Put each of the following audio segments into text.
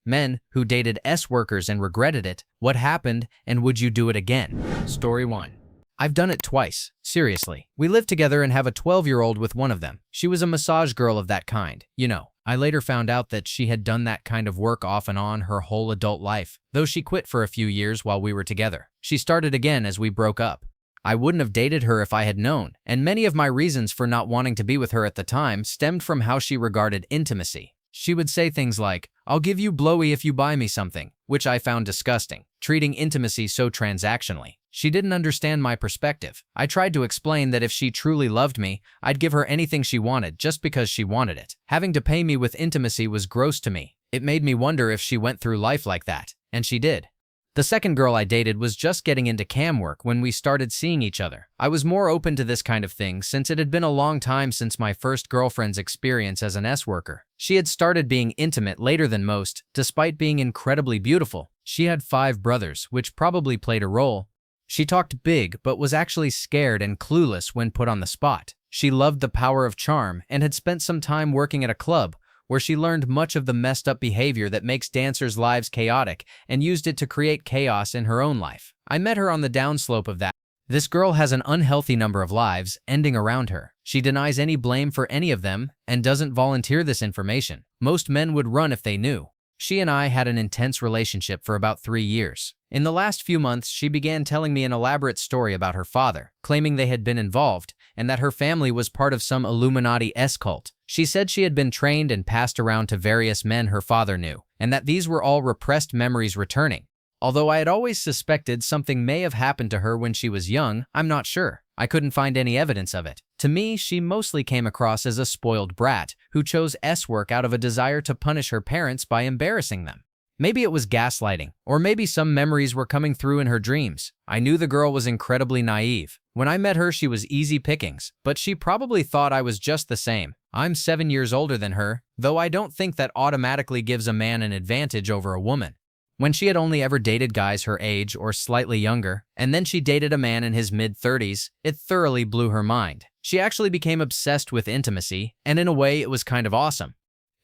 Men who dated S-workers and regretted it. What happened, and would you do it again? Story 1. I've done it twice. Seriously. We live together and have a 12-year-old with one of them. She was a massage girl of that kind. You know, I later found out that she had done that kind of work off and on her whole adult life, though she quit for a few years while we were together. She started again as we broke up. I wouldn't have dated her if I had known, and many of my reasons for not wanting to be with her at the time stemmed from how she regarded intimacy. She would say things like, "I'll give you blowy if you buy me something," which I found disgusting, treating intimacy so transactionally. She didn't understand my perspective. I tried to explain that if she truly loved me, I'd give her anything she wanted just because she wanted it. Having to pay me with intimacy was gross to me. It made me wonder if she went through life like that, and she did. The second girl I dated was just getting into cam work when we started seeing each other. I was more open to this kind of thing since it had been a long time since my first girlfriend's experience as an S-worker. She had started being intimate later than most, despite being incredibly beautiful. She had 5 brothers, which probably played a role. She talked big, but was actually scared and clueless when put on the spot. She loved the power of charm and had spent some time working at a club, where she learned much of the messed up behavior that makes dancers' lives chaotic and used it to create chaos in her own life. I met her on the downslope of that. This girl has an unhealthy number of lives ending around her. She denies any blame for any of them and doesn't volunteer this information. Most men would run if they knew. She and I had an intense relationship for about 3 years. In the last few months, she began telling me an elaborate story about her father, claiming they had been involved and that her family was part of some Illuminati cult. She said she had been trained and passed around to various men her father knew, and that these were all repressed memories returning. Although I had always suspected something may have happened to her when she was young, I'm not sure. I couldn't find any evidence of it. To me, she mostly came across as a spoiled brat who chose S-work out of a desire to punish her parents by embarrassing them. Maybe it was gaslighting, or maybe some memories were coming through in her dreams. I knew the girl was incredibly naive. When I met her, she was easy pickings, but she probably thought I was just the same. I'm 7 years older than her, though I don't think that automatically gives a man an advantage over a woman. When she had only ever dated guys her age or slightly younger, and then she dated a man in his mid-30s, it thoroughly blew her mind. She actually became obsessed with intimacy, and in a way it was kind of awesome.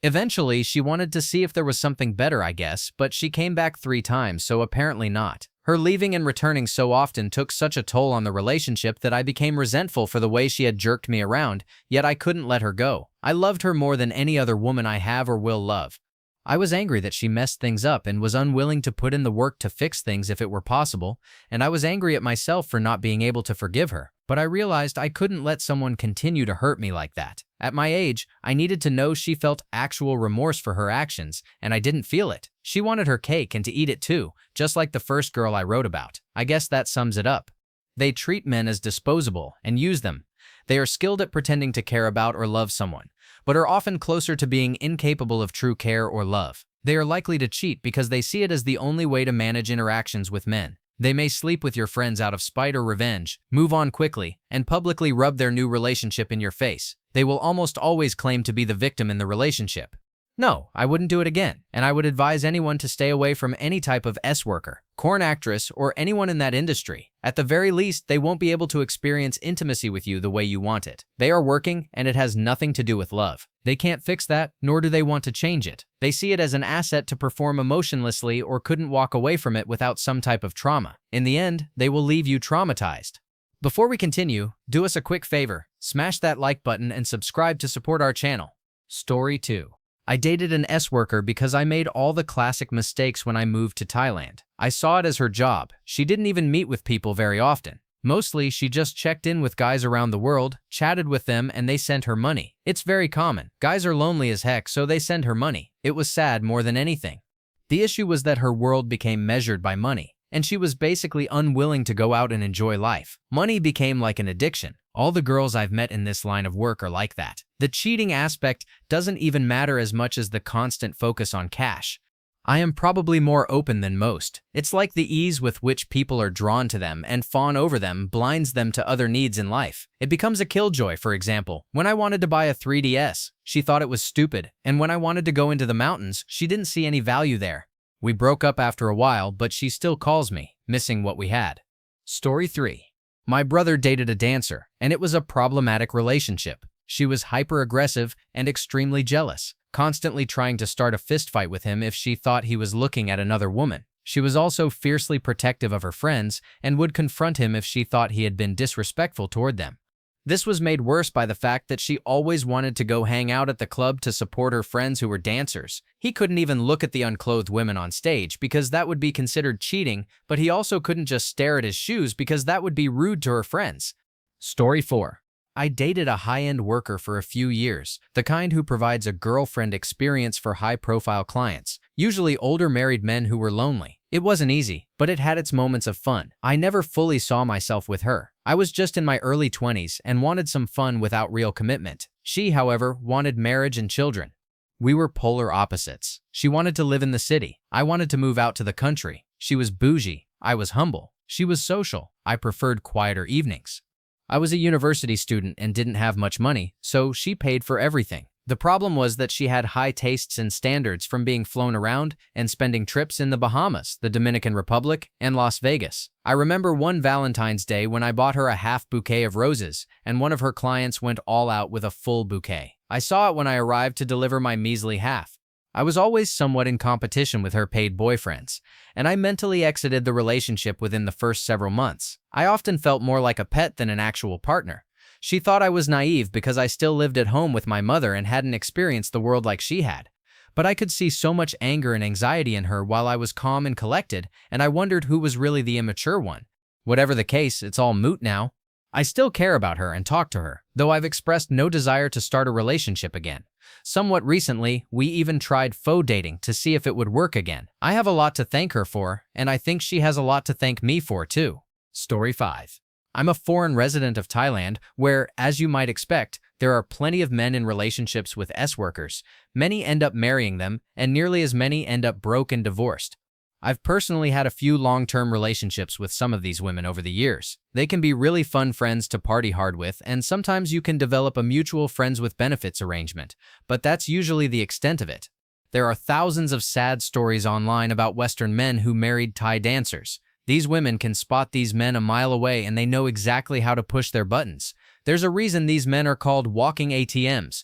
Eventually, she wanted to see if there was something better, I guess, but she came back 3 times, so apparently not. Her leaving and returning so often took such a toll on the relationship that I became resentful for the way she had jerked me around, yet I couldn't let her go. I loved her more than any other woman I have or will love. I was angry that she messed things up and was unwilling to put in the work to fix things if it were possible, and I was angry at myself for not being able to forgive her. But I realized I couldn't let someone continue to hurt me like that. At my age, I needed to know she felt actual remorse for her actions, and I didn't feel it. She wanted her cake and to eat it too, just like the first girl I wrote about. I guess that sums it up. They treat men as disposable and use them. They are skilled at pretending to care about or love someone, but are often closer to being incapable of true care or love. They are likely to cheat because they see it as the only way to manage interactions with men. They may sleep with your friends out of spite or revenge, move on quickly, and publicly rub their new relationship in your face. They will almost always claim to be the victim in the relationship. No, I wouldn't do it again, and I would advise anyone to stay away from any type of S-worker, corn actress, or anyone in that industry. At the very least, they won't be able to experience intimacy with you the way you want it. They are working, and it has nothing to do with love. They can't fix that, nor do they want to change it. They see it as an asset to perform emotionlessly or couldn't walk away from it without some type of trauma. In the end, they will leave you traumatized. Before we continue, do us a quick favor. Smash that like button and subscribe to support our channel. Story 2. I dated an S-worker because I made all the classic mistakes when I moved to Thailand. I saw it as her job. She didn't even meet with people very often. Mostly, she just checked in with guys around the world, chatted with them, and they sent her money. It's very common. Guys are lonely as heck, so they send her money. It was sad more than anything. The issue was that her world became measured by money, and she was basically unwilling to go out and enjoy life. Money became like an addiction. All the girls I've met in this line of work are like that. The cheating aspect doesn't even matter as much as the constant focus on cash. I am probably more open than most. It's like the ease with which people are drawn to them and fawn over them blinds them to other needs in life. It becomes a killjoy, for example. When I wanted to buy a 3DS, she thought it was stupid, and when I wanted to go into the mountains, she didn't see any value there. We broke up after a while, but she still calls me, missing what we had. Story 3. My brother dated a dancer, and it was a problematic relationship. She was hyper-aggressive and extremely jealous. constantly trying to start a fistfight with him if she thought he was looking at another woman. She was also fiercely protective of her friends and would confront him if she thought he had been disrespectful toward them. This was made worse by the fact that she always wanted to go hang out at the club to support her friends who were dancers. He couldn't even look at the unclothed women on stage because that would be considered cheating, but he also couldn't just stare at his shoes because that would be rude to her friends. Story 4. I dated a high-end worker for a few years, the kind who provides a girlfriend experience for high-profile clients, usually older married men who were lonely. It wasn't easy, but it had its moments of fun. I never fully saw myself with her. I was just in my early 20s and wanted some fun without real commitment. She, however, wanted marriage and children. We were polar opposites. She wanted to live in the city. I wanted to move out to the country. She was bougie. I was humble. She was social. I preferred quieter evenings. I was a university student and didn't have much money, so she paid for everything. The problem was that she had high tastes and standards from being flown around and spending trips in the Bahamas, the Dominican Republic, and Las Vegas. I remember one Valentine's Day when I bought her a half bouquet of roses, and one of her clients went all out with a full bouquet. I saw it when I arrived to deliver my measly half. I was always somewhat in competition with her paid boyfriends, and I mentally exited the relationship within the first several months. I often felt more like a pet than an actual partner. She thought I was naive because I still lived at home with my mother and hadn't experienced the world like she had. But I could see so much anger and anxiety in her while I was calm and collected, and I wondered who was really the immature one. Whatever the case, it's all moot now. I still care about her and talk to her, though I've expressed no desire to start a relationship again. Somewhat recently, we even tried faux dating to see if it would work again. I have a lot to thank her for, and I think she has a lot to thank me for too. Story 5. I'm a foreign resident of Thailand where, as you might expect, there are plenty of men in relationships with S-workers. Many end up marrying them, and nearly as many end up broke and divorced. I've personally had a few long-term relationships with some of these women over the years. They can be really fun friends to party hard with, and sometimes you can develop a mutual friends with benefits arrangement, but that's usually the extent of it. There are thousands of sad stories online about Western men who married Thai dancers. These women can spot these men a mile away and they know exactly how to push their buttons. There's a reason these men are called walking ATMs.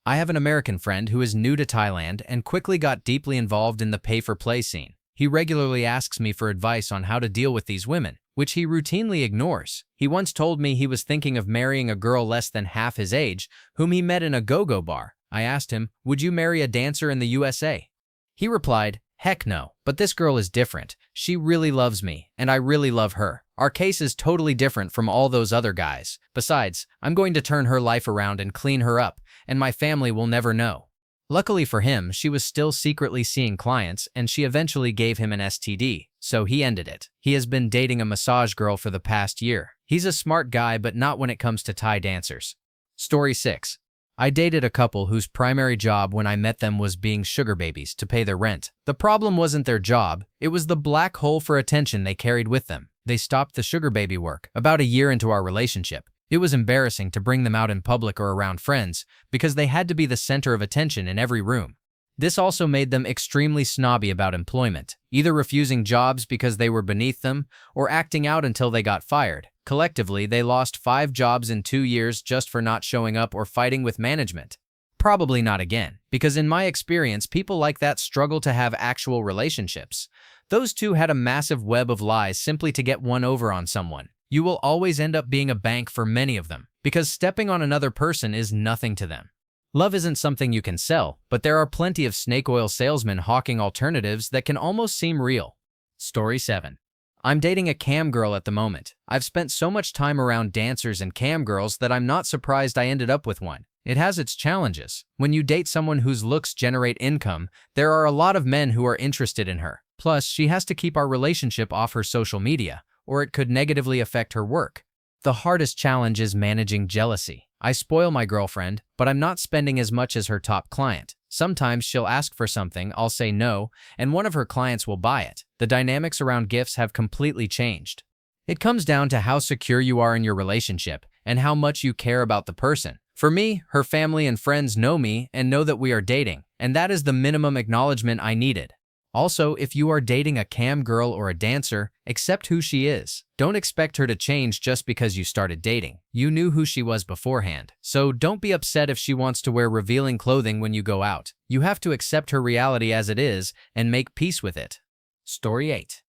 I have an American friend who is new to Thailand and quickly got deeply involved in the pay-for-play scene. He regularly asks me for advice on how to deal with these women, which he routinely ignores. He once told me he was thinking of marrying a girl less than half his age, whom he met in a go-go bar. I asked him, "Would you marry a dancer in the USA?" He replied, "Heck no, but this girl is different. She really loves me, and I really love her. Our case is totally different from all those other guys. Besides, I'm going to turn her life around and clean her up, and my family will never know." Luckily for him, she was still secretly seeing clients, and she eventually gave him an STD, so he ended it. He has been dating a massage girl for the past year. He's a smart guy, but not when it comes to Thai dancers. Story 6. I dated a couple whose primary job when I met them was being sugar babies to pay their rent. The problem wasn't their job, it was the black hole for attention they carried with them. They stopped the sugar baby work about a year into our relationship. It was embarrassing to bring them out in public or around friends because they had to be the center of attention in every room. This also made them extremely snobby about employment, either refusing jobs because they were beneath them or acting out until they got fired. Collectively, they lost 5 jobs in 2 years just for not showing up or fighting with management. Probably not again, because in my experience, people like that struggle to have actual relationships. Those two had a massive web of lies simply to get one over on someone. You will always end up being a bank for many of them, because stepping on another person is nothing to them. Love isn't something you can sell, but there are plenty of snake oil salesmen hawking alternatives that can almost seem real. Story 7. I'm dating a cam girl at the moment. I've spent so much time around dancers and cam girls that I'm not surprised I ended up with one. It has its challenges. When you date someone whose looks generate income, there are a lot of men who are interested in her. Plus, she has to keep our relationship off her social media, or it could negatively affect her work. The hardest challenge is managing jealousy. I spoil my girlfriend, but I'm not spending as much as her top client. Sometimes she'll ask for something, I'll say no, and one of her clients will buy it. The dynamics around gifts have completely changed. It comes down to how secure you are in your relationship and how much you care about the person. For me, her family and friends know me and know that we are dating, and that is the minimum acknowledgement I needed. Also, if you are dating a cam girl or a dancer, accept who she is. Don't expect her to change just because you started dating. You knew who she was beforehand. So don't be upset if she wants to wear revealing clothing when you go out. You have to accept her reality as it is and make peace with it. Story 8.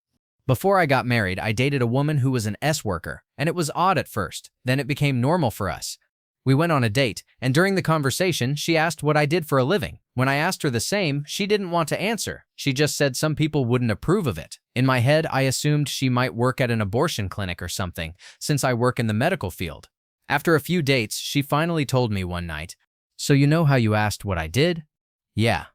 Before I got married, I dated a woman who was an S-worker, and it was odd at first. Then it became normal for us. We went on a date, and during the conversation, she asked what I did for a living. When I asked her the same, she didn't want to answer. She just said some people wouldn't approve of it. In my head, I assumed she might work at an abortion clinic or something, since I work in the medical field. After a few dates, she finally told me one night, "So you know how you asked what I did?" "Yeah."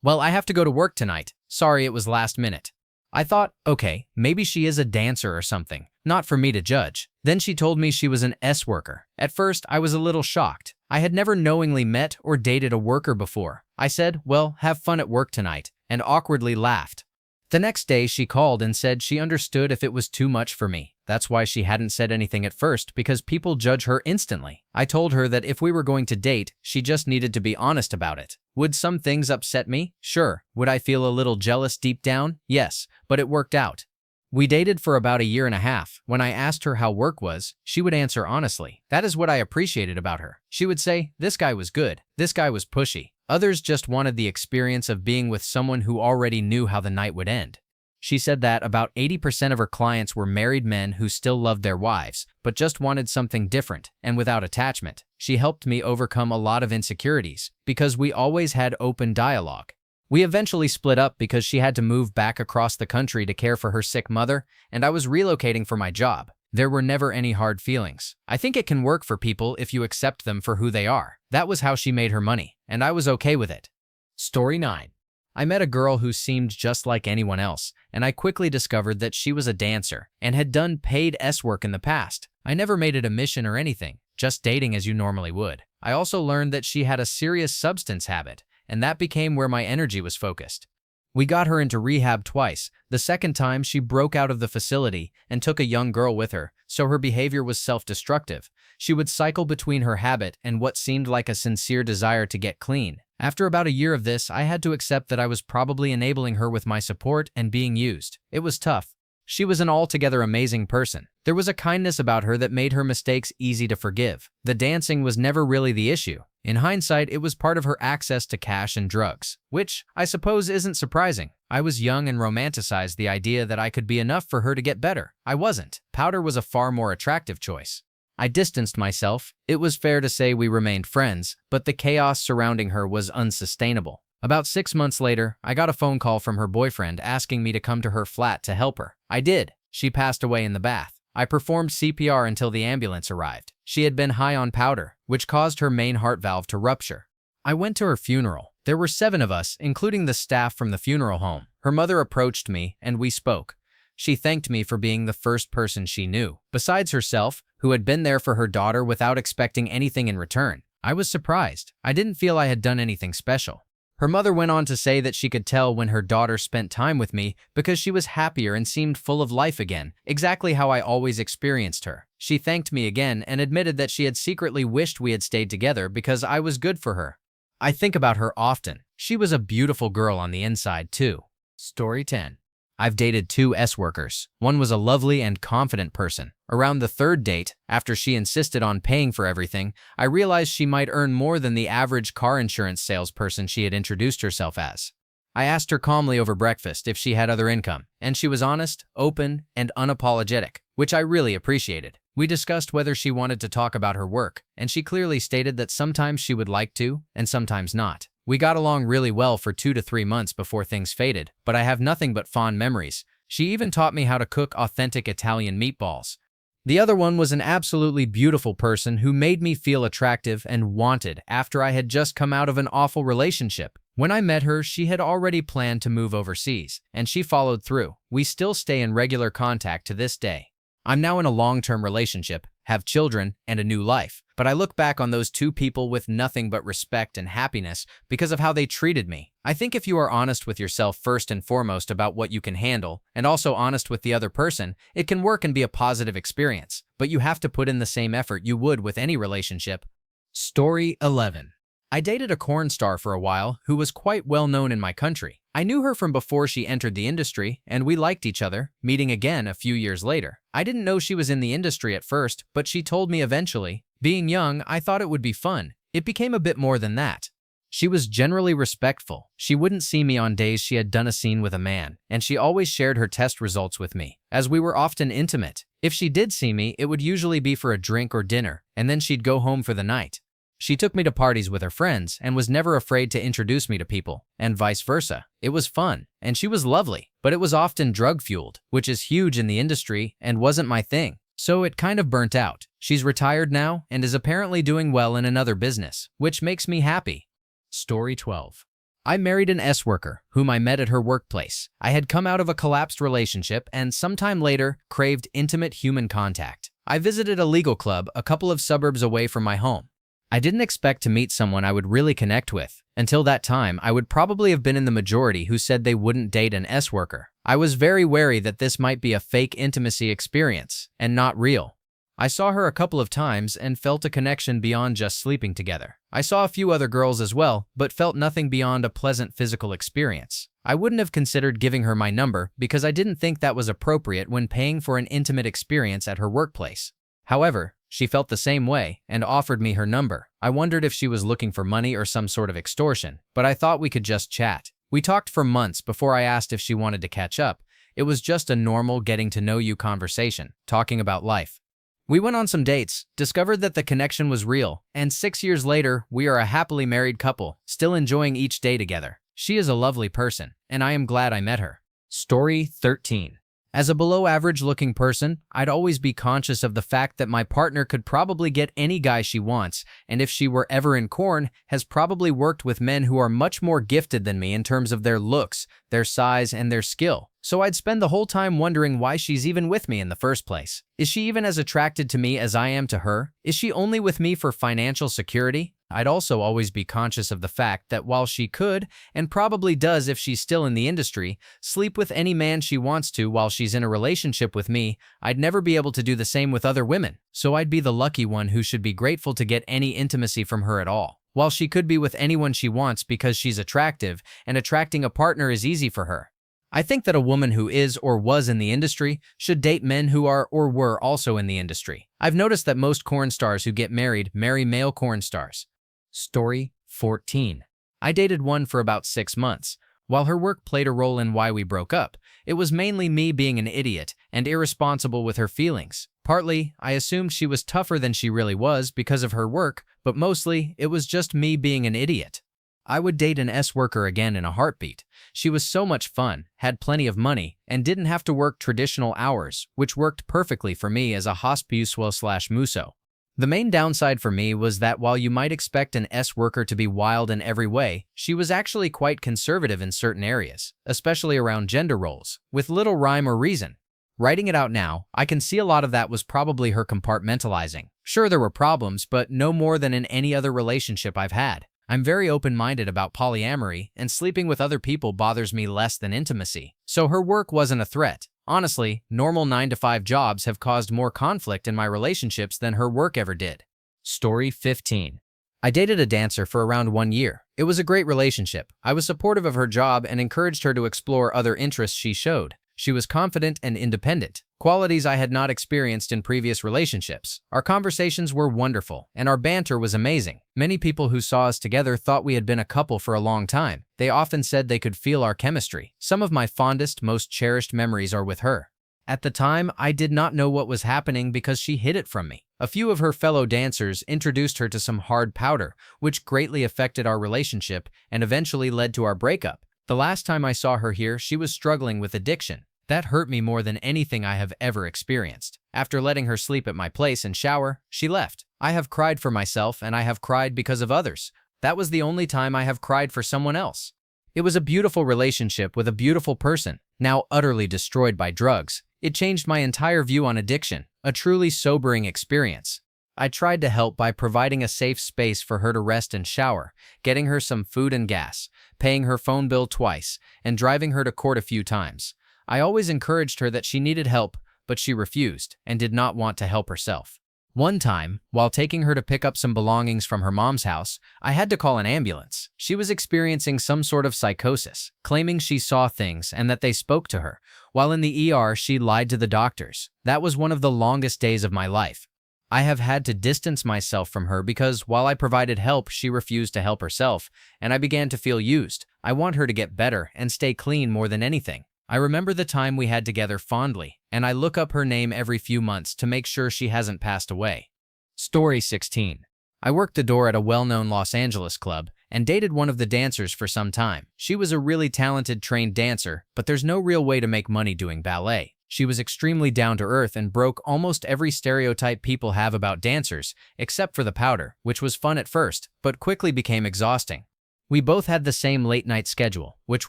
"Well, I have to go to work tonight. Sorry, it was last minute." I thought, okay, maybe she is a dancer or something, not for me to judge. Then she told me she was an S-worker. At first, I was a little shocked. I had never knowingly met or dated a worker before. I said, "Well, have fun at work tonight," and awkwardly laughed. The next day, she called and said she understood if it was too much for me. That's why she hadn't said anything at first, because people judge her instantly. I told her that if we were going to date, she just needed to be honest about it. Would some things upset me? Sure. Would I feel a little jealous deep down? Yes, but it worked out. We dated for about a year and a half. When I asked her how work was, she would answer honestly. That is what I appreciated about her. She would say, "This guy was good. This guy was pushy." Others just wanted the experience of being with someone who already knew how the night would end. She said that about 80% of her clients were married men who still loved their wives, but just wanted something different and without attachment. She helped me overcome a lot of insecurities because we always had open dialogue. We eventually split up because she had to move back across the country to care for her sick mother, and I was relocating for my job. There were never any hard feelings. I think it can work for people if you accept them for who they are. That was how she made her money, and I was okay with it. Story 9. I met a girl who seemed just like anyone else, and I quickly discovered that she was a dancer and had done paid S-work in the past. I never made it a mission or anything, just dating as you normally would. I also learned that she had a serious substance habit, and that became where my energy was focused. We got her into rehab twice. The second time, she broke out of the facility and took a young girl with her, so her behavior was self-destructive. She would cycle between her habit and what seemed like a sincere desire to get clean. After about a year of this, I had to accept that I was probably enabling her with my support and being used. It was tough. She was an altogether amazing person. There was a kindness about her that made her mistakes easy to forgive. The dancing was never really the issue. In hindsight, it was part of her access to cash and drugs, which I suppose isn't surprising. I was young and romanticized the idea that I could be enough for her to get better. I wasn't. Powder was a far more attractive choice. I distanced myself. It was fair to say we remained friends, but the chaos surrounding her was unsustainable. About 6 months later, I got a phone call from her boyfriend asking me to come to her flat to help her. I did. She passed away in the bath. I performed CPR until the ambulance arrived. She had been high on powder, which caused her main heart valve to rupture. I went to her funeral. There were 7 of us, including the staff from the funeral home. Her mother approached me, and we spoke. She thanked me for being the first person she knew, besides herself, who had been there for her daughter without expecting anything in return. I was surprised. I didn't feel I had done anything special. Her mother went on to say that she could tell when her daughter spent time with me because she was happier and seemed full of life again, exactly how I always experienced her. She thanked me again and admitted that she had secretly wished we had stayed together because I was good for her. I think about her often. She was a beautiful girl on the inside, too. Story 10. I've dated 2 S-workers. One was a lovely and confident person. Around the 3rd date, after she insisted on paying for everything, I realized she might earn more than the average car insurance salesperson she had introduced herself as. I asked her calmly over breakfast if she had other income, and she was honest, open, and unapologetic, which I really appreciated. We discussed whether she wanted to talk about her work, and she clearly stated that sometimes she would like to, and sometimes not. We got along really well for 2 to 3 months before things faded, but I have nothing but fond memories. She even taught me how to cook authentic Italian meatballs. The other one was an absolutely beautiful person who made me feel attractive and wanted after I had just come out of an awful relationship. When I met her, she had already planned to move overseas, and she followed through. We still stay in regular contact to this day. I'm now in a long-term relationship, have children, and a new life, but I look back on those 2 people with nothing but respect and happiness because of how they treated me. I think if you are honest with yourself first and foremost about what you can handle, and also honest with the other person, it can work and be a positive experience, but you have to put in the same effort you would with any relationship. Story 11. I dated a corn star for a while who was quite well known in my country. I knew her from before she entered the industry, and we liked each other, meeting again a few years later. I didn't know she was in the industry at first, but she told me eventually. Being young, I thought it would be fun. It became a bit more than that. She was generally respectful. She wouldn't see me on days she had done a scene with a man, and she always shared her test results with me, as we were often intimate. If she did see me, it would usually be for a drink or dinner, and then she'd go home for the night. She took me to parties with her friends and was never afraid to introduce me to people, and vice versa. It was fun, and she was lovely, but it was often drug-fueled, which is huge in the industry and wasn't my thing. So it kind of burnt out. She's retired now and is apparently doing well in another business, which makes me happy. Story 12. I married an S-worker whom I met at her workplace. I had come out of a collapsed relationship and sometime later craved intimate human contact. I visited a legal club a couple of suburbs away from my home. I didn't expect to meet someone I would really connect with. Until that time, I would probably have been in the majority who said they wouldn't date an S-worker. I was very wary that this might be a fake intimacy experience and not real. I saw her a couple of times and felt a connection beyond just sleeping together. I saw a few other girls as well, but felt nothing beyond a pleasant physical experience. I wouldn't have considered giving her my number because I didn't think that was appropriate when paying for an intimate experience at her workplace. However, she felt the same way and offered me her number. I wondered if she was looking for money or some sort of extortion, but I thought we could just chat. We talked for months before I asked if she wanted to catch up. It was just a normal getting-to-know-you conversation, talking about life. We went on some dates, discovered that the connection was real, and 6 years later, we are a happily married couple, still enjoying each day together. She is a lovely person, and I am glad I met her. Story 13. As a below-average-looking person, I'd always be conscious of the fact that my partner could probably get any guy she wants, and if she were ever in corn, has probably worked with men who are much more gifted than me in terms of their looks, their size, and their skill. So I'd spend the whole time wondering why she's even with me in the first place. Is she even as attracted to me as I am to her? Is she only with me for financial security? I'd also always be conscious of the fact that while she could, and probably does if she's still in the industry, sleep with any man she wants to while she's in a relationship with me, I'd never be able to do the same with other women. So I'd be the lucky one who should be grateful to get any intimacy from her at all. While she could be with anyone she wants because she's attractive, and attracting a partner is easy for her. I think that a woman who is or was in the industry should date men who are or were also in the industry. I've noticed that most corn stars who get married marry male corn stars. Story 14. I dated one for about 6 months. While her work played a role in why we broke up, it was mainly me being an idiot and irresponsible with her feelings. Partly, I assumed she was tougher than she really was because of her work, but mostly, it was just me being an idiot. I would date an S-worker again in a heartbeat. She was so much fun, had plenty of money, and didn't have to work traditional hours, which worked perfectly for me as a hospital/muso. The main downside for me was that while you might expect an S-worker to be wild in every way, she was actually quite conservative in certain areas, especially around gender roles, with little rhyme or reason. Writing it out now, I can see a lot of that was probably her compartmentalizing. Sure, there were problems, but no more than in any other relationship I've had. I'm very open-minded about polyamory, and sleeping with other people bothers me less than intimacy. So her work wasn't a threat. Honestly, normal 9-to-5 jobs have caused more conflict in my relationships than her work ever did. Story 15. I dated a dancer for around 1 year. It was a great relationship. I was supportive of her job and encouraged her to explore other interests she showed. She was confident and independent, qualities I had not experienced in previous relationships. Our conversations were wonderful, and our banter was amazing. Many people who saw us together thought we had been a couple for a long time. They often said they could feel our chemistry. Some of my fondest, most cherished memories are with her. At the time, I did not know what was happening because she hid it from me. A few of her fellow dancers introduced her to some hard powder, which greatly affected our relationship and eventually led to our breakup. The last time I saw her here, she was struggling with addiction. That hurt me more than anything I have ever experienced. After letting her sleep at my place and shower, she left. I have cried for myself and I have cried because of others. That was the only time I have cried for someone else. It was a beautiful relationship with a beautiful person, now utterly destroyed by drugs. It changed my entire view on addiction, a truly sobering experience. I tried to help by providing a safe space for her to rest and shower, getting her some food and gas, paying her phone bill twice, and driving her to court a few times. I always encouraged her that she needed help, but she refused and did not want to help herself. One time, while taking her to pick up some belongings from her mom's house, I had to call an ambulance. She was experiencing some sort of psychosis, claiming she saw things and that they spoke to her. While in the ER, she lied to the doctors. That was one of the longest days of my life. I have had to distance myself from her because while I provided help, she refused to help herself, and I began to feel used. I want her to get better and stay clean more than anything. I remember the time we had together fondly, and I look up her name every few months to make sure she hasn't passed away. Story 16. I worked the door at a well-known Los Angeles club and dated one of the dancers for some time. She was a really talented trained dancer, but there's no real way to make money doing ballet. She was extremely down-to-earth and broke almost every stereotype people have about dancers, except for the powder, which was fun at first, but quickly became exhausting. We both had the same late-night schedule, which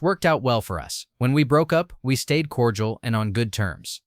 worked out well for us. When we broke up, we stayed cordial and on good terms.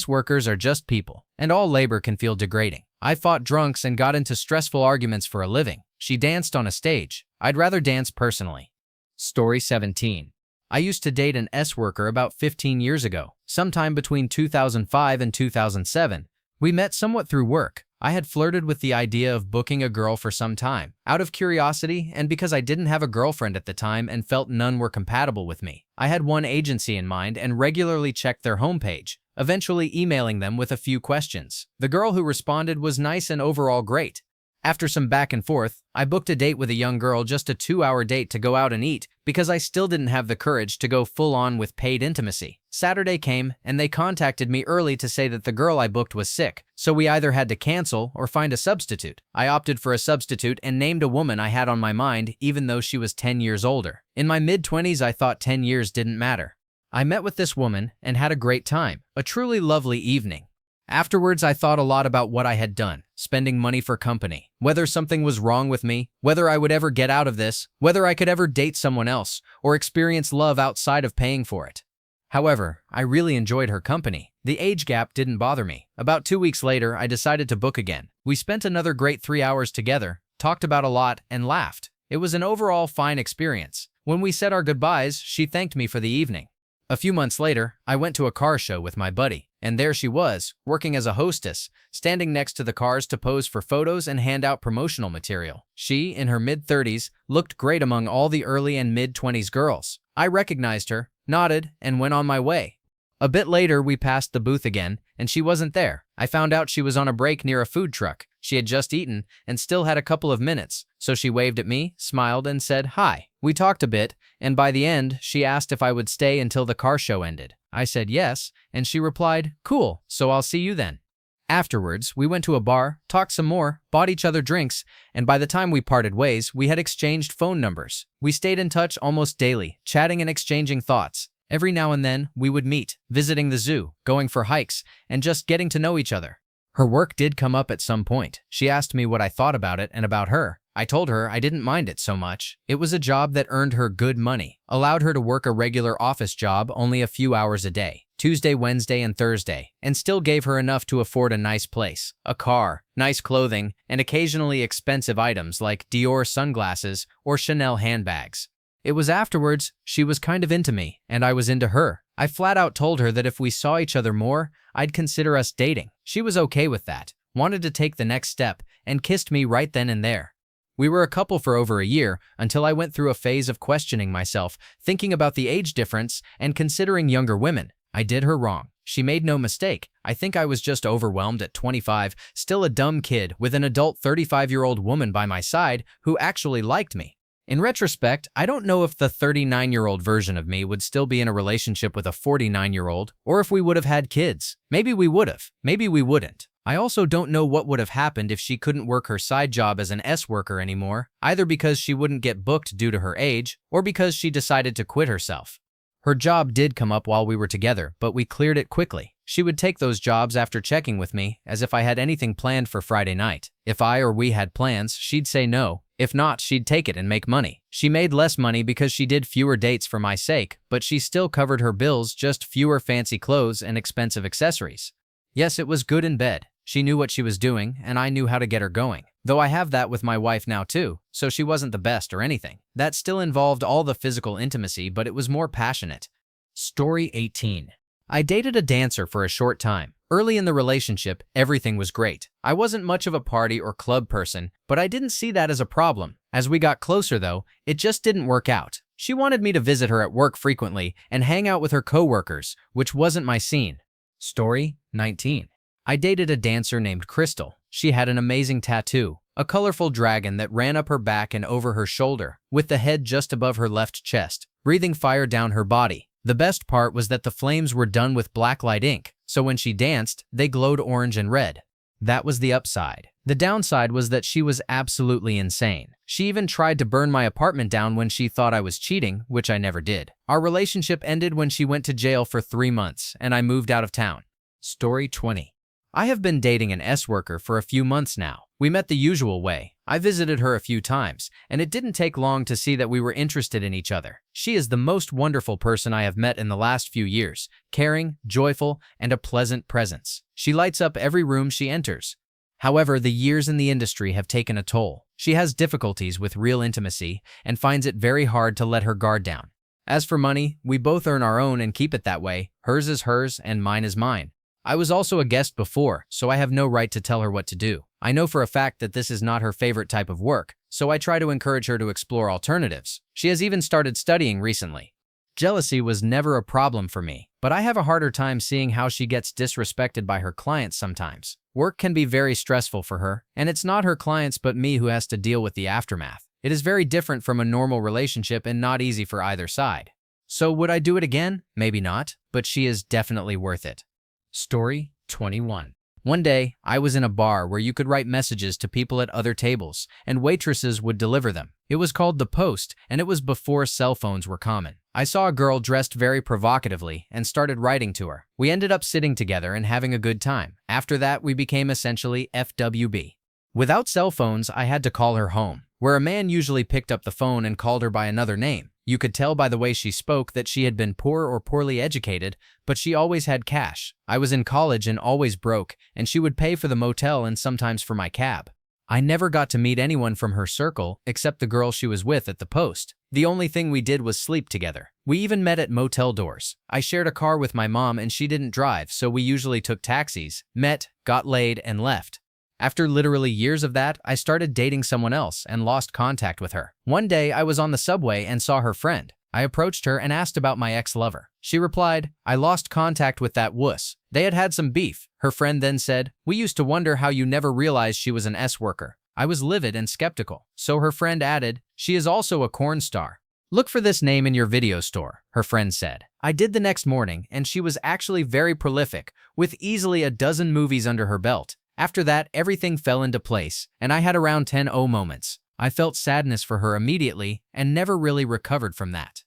Workers are just people, and all labor can feel degrading. I fought drunks and got into stressful arguments for a living. She danced on a stage. I'd rather dance personally. Story 17. I used to date an worker about 15 years ago, sometime between 2005 and 2007. We met somewhat through work. I had flirted with the idea of booking a girl for some time, out of curiosity and because I didn't have a girlfriend at the time and felt none were compatible with me. I had one agency in mind and regularly checked their homepage, eventually emailing them with a few questions. The girl who responded was nice and overall great. After some back and forth, I booked a date with a young girl, just a 2-hour date to go out and eat, because I still didn't have the courage to go full on with paid intimacy. Saturday came, and they contacted me early to say that the girl I booked was sick, so we either had to cancel or find a substitute. I opted for a substitute and named a woman I had on my mind, even though she was 10 years older. In my mid-20s, I thought 10 years didn't matter. I met with this woman and had a great time, a truly lovely evening. Afterwards, I thought a lot about what I had done, spending money for company, whether something was wrong with me, whether I would ever get out of this, whether I could ever date someone else, or experience love outside of paying for it. However, I really enjoyed her company. The age gap didn't bother me. About 2 weeks later, I decided to book again. We spent another great 3 hours together, talked about a lot, and laughed. It was an overall fine experience. When we said our goodbyes, she thanked me for the evening. A few months later, I went to a car show with my buddy, and there she was, working as a hostess, standing next to the cars to pose for photos and hand out promotional material. She, in her mid-30s, looked great among all the early and mid-20s girls. I recognized her, nodded, and went on my way. A bit later, we passed the booth again, and she wasn't there. I found out she was on a break near a food truck. She had just eaten and still had a couple of minutes, so she waved at me, smiled, and said hi. We talked a bit, and by the end, she asked if I would stay until the car show ended. I said yes, and she replied, cool, so I'll see you then. Afterwards, we went to a bar, talked some more, bought each other drinks, and by the time we parted ways, we had exchanged phone numbers. We stayed in touch almost daily, chatting and exchanging thoughts. Every now and then, we would meet, visiting the zoo, going for hikes, and just getting to know each other. Her work did come up at some point. She asked me what I thought about it and about her. I told her I didn't mind it so much. It was a job that earned her good money, allowed her to work a regular office job only a few hours a day, Tuesday, Wednesday, and Thursday, and still gave her enough to afford a nice place, a car, nice clothing, and occasionally expensive items like Dior sunglasses or Chanel handbags. It was afterwards she was kind of into me, and I was into her. I flat out told her that if we saw each other more, I'd consider us dating. She was okay with that, wanted to take the next step, and kissed me right then and there. We were a couple for over a year until I went through a phase of questioning myself, thinking about the age difference and considering younger women. I did her wrong. She made no mistake. I think I was just overwhelmed at 25, still a dumb kid with an adult 35-year-old woman by my side who actually liked me. In retrospect, I don't know if the 39-year-old version of me would still be in a relationship with a 49-year-old, or if we would have had kids. Maybe we would have. Maybe we wouldn't. I also don't know what would have happened if she couldn't work her side job as an worker anymore, either because she wouldn't get booked due to her age, or because she decided to quit herself. Her job did come up while we were together, but we cleared it quickly. She would take those jobs after checking with me, as if I had anything planned for Friday night. If I or we had plans, she'd say no. If not, she'd take it and make money. She made less money because she did fewer dates for my sake, but she still covered her bills, just fewer fancy clothes and expensive accessories. Yes, it was good in bed. She knew what she was doing, and I knew how to get her going. Though I have that with my wife now too, so she wasn't the best or anything. That still involved all the physical intimacy, but it was more passionate. Story 18. I dated a dancer for a short time. Early in the relationship, everything was great. I wasn't much of a party or club person, but I didn't see that as a problem. As we got closer though, it just didn't work out. She wanted me to visit her at work frequently and hang out with her coworkers, which wasn't my scene. Story 19. I dated a dancer named Crystal. She had an amazing tattoo, a colorful dragon that ran up her back and over her shoulder, with the head just above her left chest, breathing fire down her body. The best part was that the flames were done with blacklight ink, so when she danced, they glowed orange and red. That was the upside. The downside was that she was absolutely insane. She even tried to burn my apartment down when she thought I was cheating, which I never did. Our relationship ended when she went to jail for 3 months, and I moved out of town. Story 20. I have been dating an S-worker for a few months now. We met the usual way. I visited her a few times, and it didn't take long to see that we were interested in each other. She is the most wonderful person I have met in the last few years, caring, joyful, and a pleasant presence. She lights up every room she enters. However, the years in the industry have taken a toll. She has difficulties with real intimacy and finds it very hard to let her guard down. As for money, we both earn our own and keep it that way. Hers is hers and mine is mine. I was also a guest before, so I have no right to tell her what to do. I know for a fact that this is not her favorite type of work, so I try to encourage her to explore alternatives. She has even started studying recently. Jealousy was never a problem for me, but I have a harder time seeing how she gets disrespected by her clients sometimes. Work can be very stressful for her, and it's not her clients but me who has to deal with the aftermath. It is very different from a normal relationship and not easy for either side. So would I do it again? Maybe not, but she is definitely worth it. Story 21. One day, I was in a bar where you could write messages to people at other tables, and waitresses would deliver them. It was called the Post, and it was before cell phones were common. I saw a girl dressed very provocatively and started writing to her. We ended up sitting together and having a good time. After that, we became essentially FWB. Without cell phones, I had to call her home, where a man usually picked up the phone and called her by another name. You could tell by the way she spoke that she had been poor or poorly educated, but she always had cash. I was in college and always broke, and she would pay for the motel and sometimes for my cab. I never got to meet anyone from her circle except the girl she was with at the Post. The only thing we did was sleep together. We even met at motel doors. I shared a car with my mom and she didn't drive, so we usually took taxis, met, got laid, and left. After literally years of that, I started dating someone else and lost contact with her. One day, I was on the subway and saw her friend. I approached her and asked about my ex-lover. She replied, "I lost contact with that wuss. They had had some beef." Her friend then said, "We used to wonder how you never realized she was an S-worker." I was livid and skeptical. So her friend added, "She is also a corn star. Look for this name in your video store," her friend said. I did the next morning, and she was actually very prolific, with easily a dozen movies under her belt. After that, everything fell into place, and I had around 10 moments. I felt sadness for her immediately and never really recovered from that.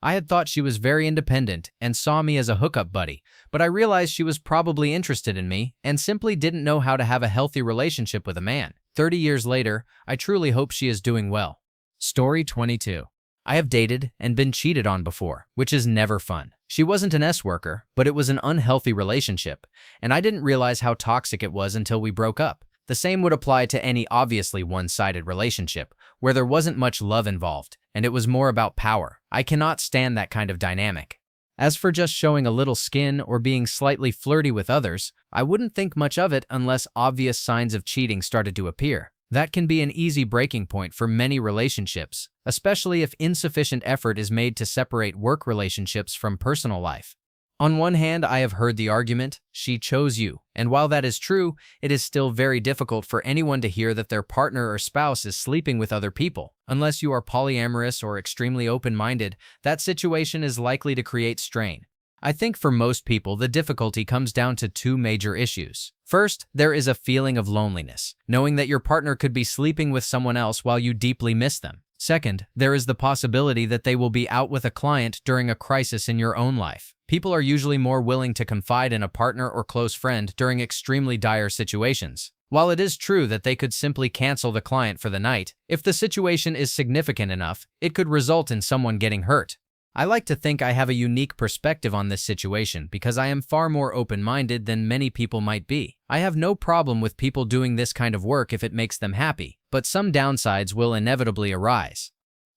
I had thought she was very independent and saw me as a hookup buddy, but I realized she was probably interested in me and simply didn't know how to have a healthy relationship with a man. 30 years later, I truly hope she is doing well. Story 22. I have dated and been cheated on before, which is never fun. She wasn't an S-worker, but it was an unhealthy relationship, and I didn't realize how toxic it was until we broke up. The same would apply to any obviously one-sided relationship, where there wasn't much love involved, and it was more about power. I cannot stand that kind of dynamic. As for just showing a little skin or being slightly flirty with others, I wouldn't think much of it unless obvious signs of cheating started to appear. That can be an easy breaking point for many relationships, especially if insufficient effort is made to separate work relationships from personal life. On one hand, I have heard the argument, "She chose you," and while that is true, it is still very difficult for anyone to hear that their partner or spouse is sleeping with other people. Unless you are polyamorous or extremely open-minded, that situation is likely to create strain. I think for most people, the difficulty comes down to two major issues. First, there is a feeling of loneliness, knowing that your partner could be sleeping with someone else while you deeply miss them. Second, there is the possibility that they will be out with a client during a crisis in your own life. People are usually more willing to confide in a partner or close friend during extremely dire situations. While it is true that they could simply cancel the client for the night, if the situation is significant enough, it could result in someone getting hurt. I like to think I have a unique perspective on this situation because I am far more open-minded than many people might be. I have no problem with people doing this kind of work if it makes them happy, but some downsides will inevitably arise.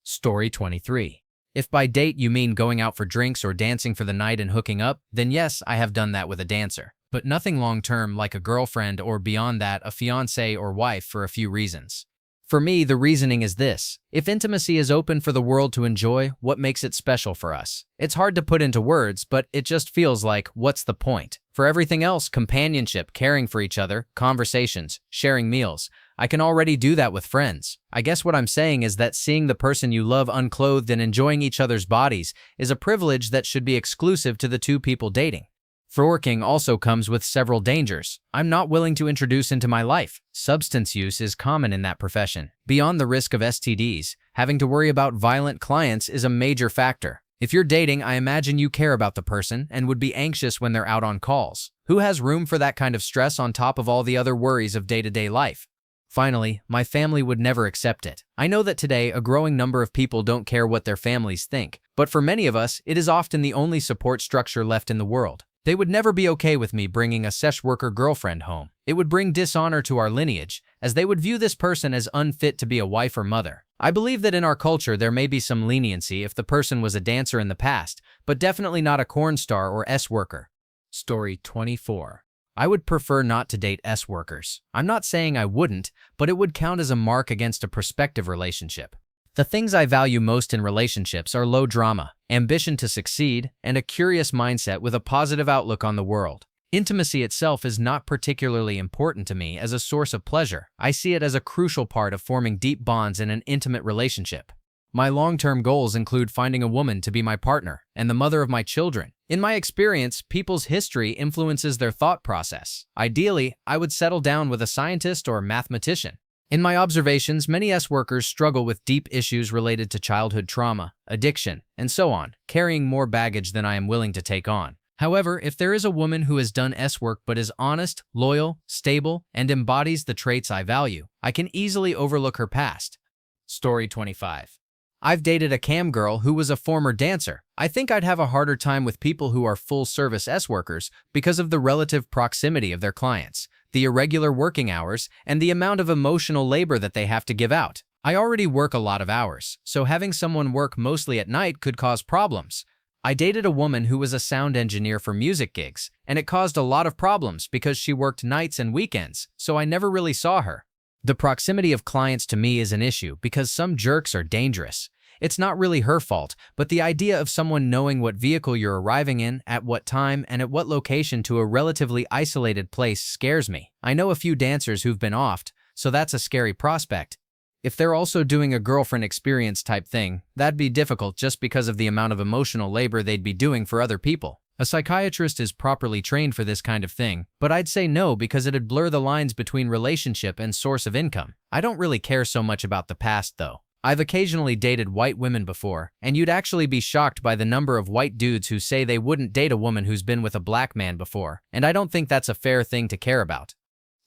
Story 23. If by date you mean going out for drinks or dancing for the night and hooking up, then yes, I have done that with a dancer. But nothing long-term like a girlfriend or beyond that a fiancé or wife for a few reasons. For me, the reasoning is this. If intimacy is open for the world to enjoy, what makes it special for us? It's hard to put into words, but it just feels like, what's the point? For everything else, companionship, caring for each other, conversations, sharing meals, I can already do that with friends. I guess what I'm saying is that seeing the person you love unclothed and enjoying each other's bodies is a privilege that should be exclusive to the two people dating. Twerking also comes with several dangers I'm not willing to introduce into my life. Substance use is common in that profession. Beyond the risk of STDs, having to worry about violent clients is a major factor. If you're dating, I imagine you care about the person and would be anxious when they're out on calls. Who has room for that kind of stress on top of all the other worries of day-to-day life? Finally, my family would never accept it. I know that today a growing number of people don't care what their families think, but for many of us, it is often the only support structure left in the world. They would never be okay with me bringing a sex worker girlfriend home. It would bring dishonor to our lineage, as they would view this person as unfit to be a wife or mother. I believe that in our culture there may be some leniency if the person was a dancer in the past, but definitely not a corn star or S-worker. Story 24. I would prefer not to date S-workers. I'm not saying I wouldn't, but it would count as a mark against a prospective relationship. The things I value most in relationships are low drama, ambition to succeed, and a curious mindset with a positive outlook on the world. Intimacy itself is not particularly important to me as a source of pleasure. I see it as a crucial part of forming deep bonds in an intimate relationship. My long-term goals include finding a woman to be my partner and the mother of my children. In my experience, people's history influences their thought process. Ideally, I would settle down with a scientist or mathematician. In my observations, many S-workers struggle with deep issues related to childhood trauma, addiction, and so on, carrying more baggage than I am willing to take on. However, if there is a woman who has done S-work but is honest, loyal, stable, and embodies the traits I value, I can easily overlook her past. Story 25. I've dated a cam girl who was a former dancer. I think I'd have a harder time with people who are full-service S-workers because of the relative proximity of their clients, the irregular working hours, and the amount of emotional labor that they have to give out. I already work a lot of hours, so having someone work mostly at night could cause problems. I dated a woman who was a sound engineer for music gigs, and it caused a lot of problems because she worked nights and weekends, so I never really saw her. The proximity of clients to me is an issue because some jerks are dangerous. It's not really her fault, but the idea of someone knowing what vehicle you're arriving in, at what time, and at what location to a relatively isolated place scares me. I know a few dancers who've been offed, so that's a scary prospect. If they're also doing a girlfriend experience type thing, that'd be difficult just because of the amount of emotional labor they'd be doing for other people. A psychiatrist is properly trained for this kind of thing, but I'd say no because it'd blur the lines between relationship and source of income. I don't really care so much about the past though. I've occasionally dated white women before, and you'd actually be shocked by the number of white dudes who say they wouldn't date a woman who's been with a black man before, and I don't think that's a fair thing to care about.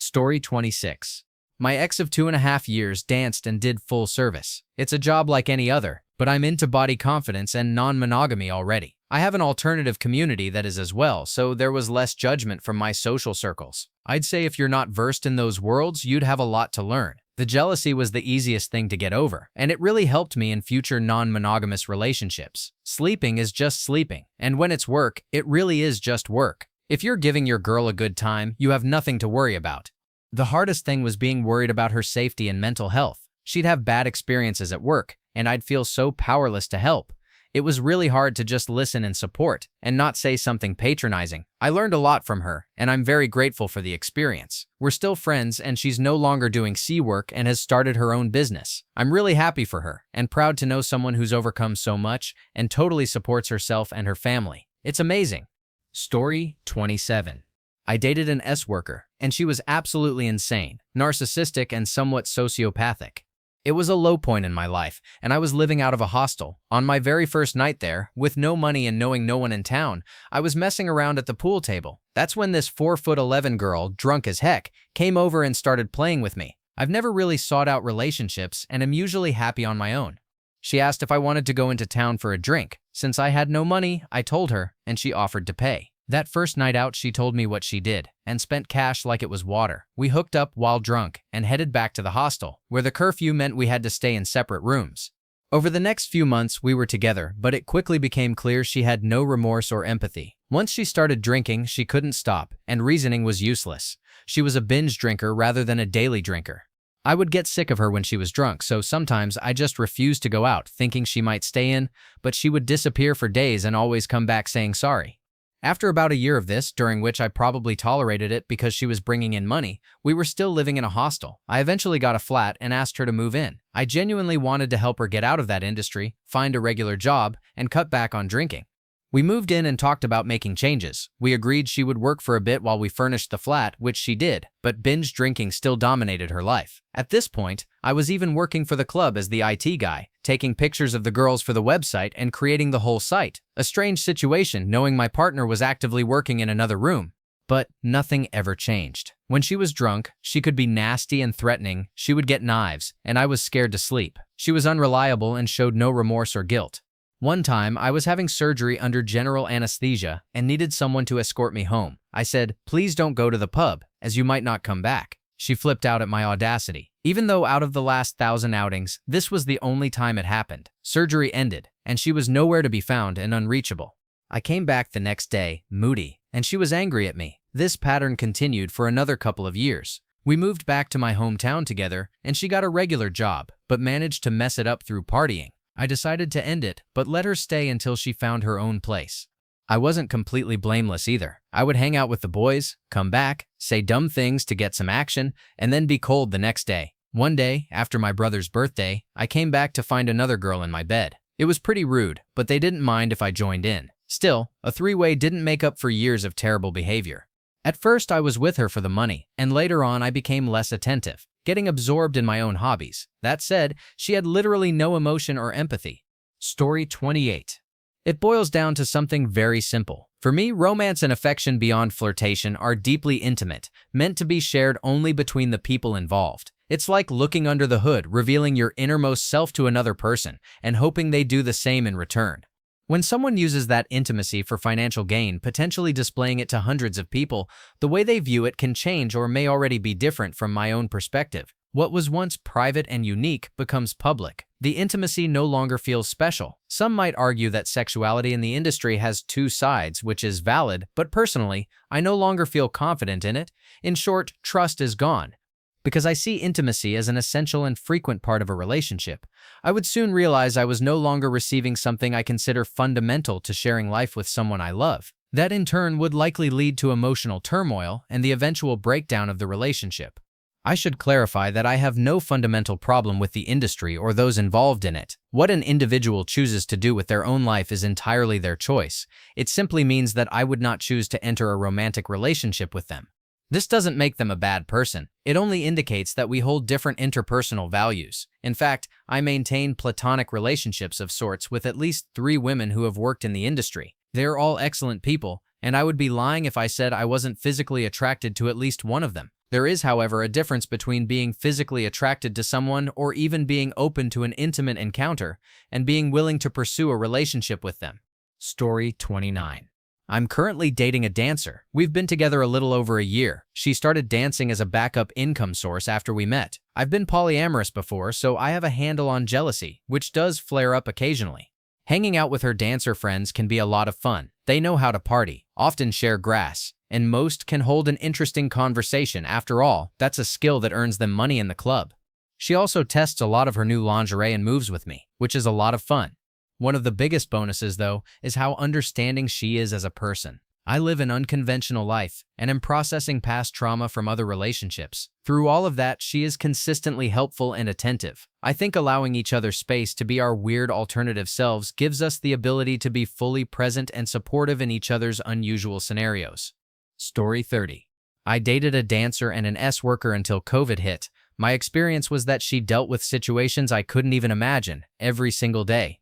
Story 26. My ex of 2.5 years danced and did full service. It's a job like any other, but I'm into body confidence and non-monogamy already. I have an alternative community that is as well, so there was less judgment from my social circles. I'd say if you're not versed in those worlds, you'd have a lot to learn. The jealousy was the easiest thing to get over, and it really helped me in future non-monogamous relationships. Sleeping is just sleeping, and when it's work, it really is just work. If you're giving your girl a good time, you have nothing to worry about. The hardest thing was being worried about her safety and mental health. She'd have bad experiences at work, and I'd feel so powerless to help. It was really hard to just listen and support, and not say something patronizing. I learned a lot from her, and I'm very grateful for the experience. We're still friends, and she's no longer doing C work and has started her own business. I'm really happy for her, and proud to know someone who's overcome so much and totally supports herself and her family. It's amazing. Story 27. I dated an S-worker, and she was absolutely insane, narcissistic, and somewhat sociopathic. It was a low point in my life, and I was living out of a hostel. On my very first night there, with no money and knowing no one in town, I was messing around at the pool table. That's when this 4'11" girl, drunk as heck, came over and started playing with me. I've never really sought out relationships and am usually happy on my own. She asked if I wanted to go into town for a drink. Since I had no money, I told her, and she offered to pay. That first night out, she told me what she did, and spent cash like it was water. We hooked up while drunk, and headed back to the hostel, where the curfew meant we had to stay in separate rooms. Over the next few months, we were together, but it quickly became clear she had no remorse or empathy. Once she started drinking, she couldn't stop, and reasoning was useless. She was a binge drinker rather than a daily drinker. I would get sick of her when she was drunk, so sometimes I just refused to go out, thinking she might stay in, but she would disappear for days and always come back saying sorry. After about a year of this, during which I probably tolerated it because she was bringing in money, we were still living in a hostel. I eventually got a flat and asked her to move in. I genuinely wanted to help her get out of that industry, find a regular job, and cut back on drinking. We moved in and talked about making changes. We agreed she would work for a bit while we furnished the flat, which she did, but binge drinking still dominated her life. At this point, I was even working for the club as the IT guy, taking pictures of the girls for the website and creating the whole site. A strange situation, knowing my partner was actively working in another room. But nothing ever changed. When she was drunk, she could be nasty and threatening, she would get knives, and I was scared to sleep. She was unreliable and showed no remorse or guilt. One time, I was having surgery under general anesthesia and needed someone to escort me home. I said, "Please don't go to the pub, as you might not come back." She flipped out at my audacity. Even though out of the last 1,000 outings, this was the only time it happened. Surgery ended, and she was nowhere to be found and unreachable. I came back the next day, moody, and she was angry at me. This pattern continued for another couple of years. We moved back to my hometown together, and she got a regular job, but managed to mess it up through partying. I decided to end it, but let her stay until she found her own place. I wasn't completely blameless either. I would hang out with the boys, come back, say dumb things to get some action, and then be cold the next day. One day, after my brother's birthday, I came back to find another girl in my bed. It was pretty rude, but they didn't mind if I joined in. Still, a three-way didn't make up for years of terrible behavior. At first, I was with her for the money, and later on I became less attentive, getting absorbed in my own hobbies. That said, she had literally no emotion or empathy. Story 28. It boils down to something very simple. For me, romance and affection beyond flirtation are deeply intimate, meant to be shared only between the people involved. It's like looking under the hood, revealing your innermost self to another person, and hoping they do the same in return. When someone uses that intimacy for financial gain, potentially displaying it to hundreds of people, the way they view it can change or may already be different from my own perspective. What was once private and unique becomes public. The intimacy no longer feels special. Some might argue that sexuality in the industry has two sides, which is valid, but personally, I no longer feel confident in it. In short, trust is gone. Because I see intimacy as an essential and frequent part of a relationship, I would soon realize I was no longer receiving something I consider fundamental to sharing life with someone I love. That in turn would likely lead to emotional turmoil and the eventual breakdown of the relationship. I should clarify that I have no fundamental problem with the industry or those involved in it. What an individual chooses to do with their own life is entirely their choice. It simply means that I would not choose to enter a romantic relationship with them. This doesn't make them a bad person. It only indicates that we hold different interpersonal values. In fact, I maintain platonic relationships of sorts with at least 3 women who have worked in the industry. They're all excellent people, and I would be lying if I said I wasn't physically attracted to at least one of them. There is, however, a difference between being physically attracted to someone or even being open to an intimate encounter and being willing to pursue a relationship with them. Story 29. I'm currently dating a dancer. We've been together a little over a year. She started dancing as a backup income source after we met. I've been polyamorous before, so I have a handle on jealousy, which does flare up occasionally. Hanging out with her dancer friends can be a lot of fun. They know how to party, often share grass, and most can hold an interesting conversation. After all, that's a skill that earns them money in the club. She also tests a lot of her new lingerie and moves with me, which is a lot of fun. One of the biggest bonuses, though, is how understanding she is as a person. I live an unconventional life and am processing past trauma from other relationships. Through all of that, she is consistently helpful and attentive. I think allowing each other space to be our weird alternative selves gives us the ability to be fully present and supportive in each other's unusual scenarios. Story 30. I dated a dancer and an S-worker until COVID hit. My experience was that she dealt with situations I couldn't even imagine every single day.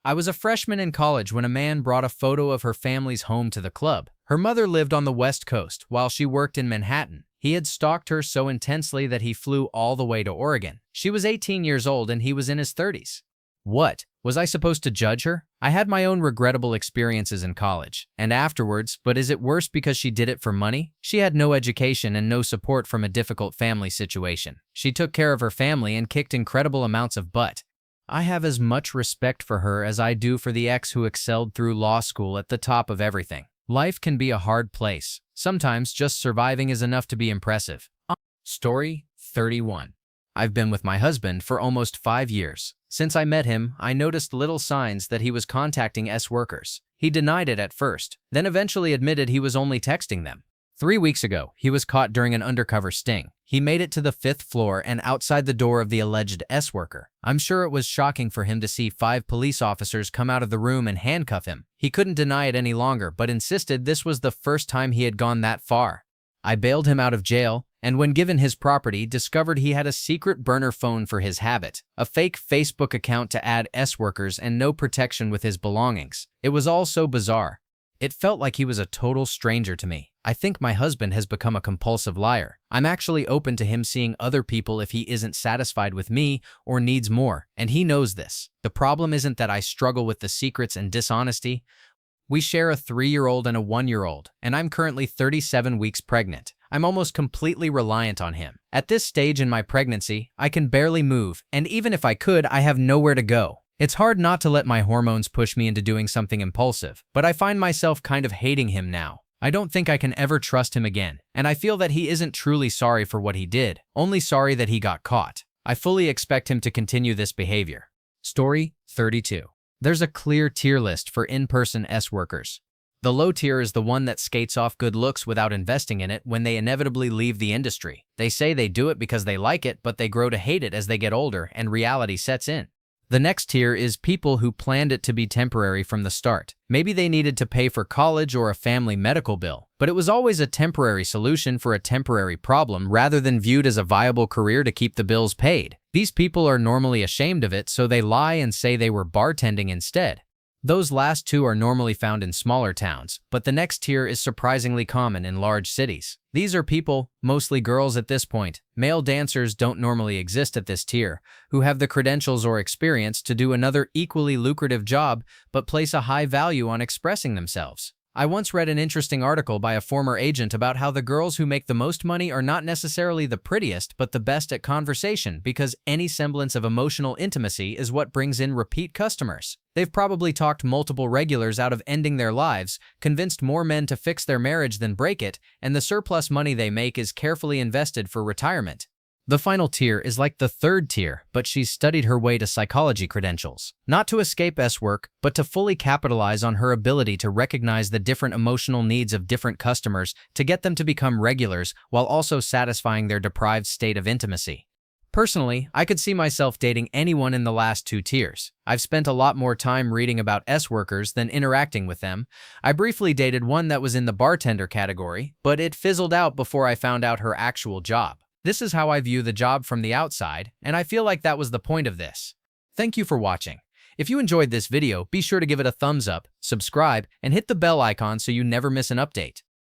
I was a freshman in college when a man brought a photo of her family's home to the club. Her mother lived on the West Coast while she worked in Manhattan. He had stalked her so intensely that he flew all the way to Oregon. She was 18 years old and he was in his 30s. What? Was I supposed to judge her? I had my own regrettable experiences in college and afterwards, but is it worse because she did it for money? She had no education and no support from a difficult family situation. She took care of her family and kicked incredible amounts of butt. I have as much respect for her as I do for the ex who excelled through law school at the top of everything. Life can be a hard place. Sometimes just surviving is enough to be impressive. Story 31. I've been with my husband for almost 5 years. Since I met him, I noticed little signs that he was contacting S-workers. He denied it at first, then eventually admitted he was only texting them. 3 weeks ago, he was caught during an undercover sting. He made it to the 5th floor and outside the door of the alleged S-worker. I'm sure it was shocking for him to see 5 police officers come out of the room and handcuff him. He couldn't deny it any longer, but insisted this was the first time he had gone that far. I bailed him out of jail, and when given his property, discovered he had a secret burner phone for his habit, a fake Facebook account to add S-workers, and no protection with his belongings. It was all so bizarre. It felt like he was a total stranger to me. I think my husband has become a compulsive liar. I'm actually open to him seeing other people if he isn't satisfied with me or needs more, and he knows this. The problem isn't that I struggle with the secrets and dishonesty. We share a 3-year-old and a 1-year-old, and I'm currently 37 weeks pregnant. I'm almost completely reliant on him. At this stage in my pregnancy, I can barely move, and even if I could, I have nowhere to go. It's hard not to let my hormones push me into doing something impulsive, but I find myself kind of hating him now. I don't think I can ever trust him again, and I feel that he isn't truly sorry for what he did, only sorry that he got caught. I fully expect him to continue this behavior. Story 32. There's a clear tier list for in-person S-workers. The low tier is the one that skates off good looks without investing in it when they inevitably leave the industry. They say they do it because they like it, but they grow to hate it as they get older and reality sets in. The next tier is people who planned it to be temporary from the start. Maybe they needed to pay for college or a family medical bill, but it was always a temporary solution for a temporary problem rather than viewed as a viable career to keep the bills paid. These people are normally ashamed of it, so they lie and say they were bartending instead. Those last two are normally found in smaller towns, but the next tier is surprisingly common in large cities. These are people, mostly girls at this point, male dancers don't normally exist at this tier, who have the credentials or experience to do another equally lucrative job but place a high value on expressing themselves. I once read an interesting article by a former agent about how the girls who make the most money are not necessarily the prettiest but the best at conversation because any semblance of emotional intimacy is what brings in repeat customers. They've probably talked multiple regulars out of ending their lives, convinced more men to fix their marriage than break it, and the surplus money they make is carefully invested for retirement. The final tier is like the third tier, but she's studied her way to psychology credentials. Not to escape S-work, but to fully capitalize on her ability to recognize the different emotional needs of different customers to get them to become regulars while also satisfying their deprived state of intimacy. Personally, I could see myself dating anyone in the last two tiers. I've spent a lot more time reading about S-workers than interacting with them. I briefly dated one that was in the bartender category, but it fizzled out before I found out her actual job. This is how I view the job from the outside, and I feel like that was the point of this. Thank you for watching. If you enjoyed this video, be sure to give it a thumbs up, subscribe, and hit the bell icon so you never miss an update.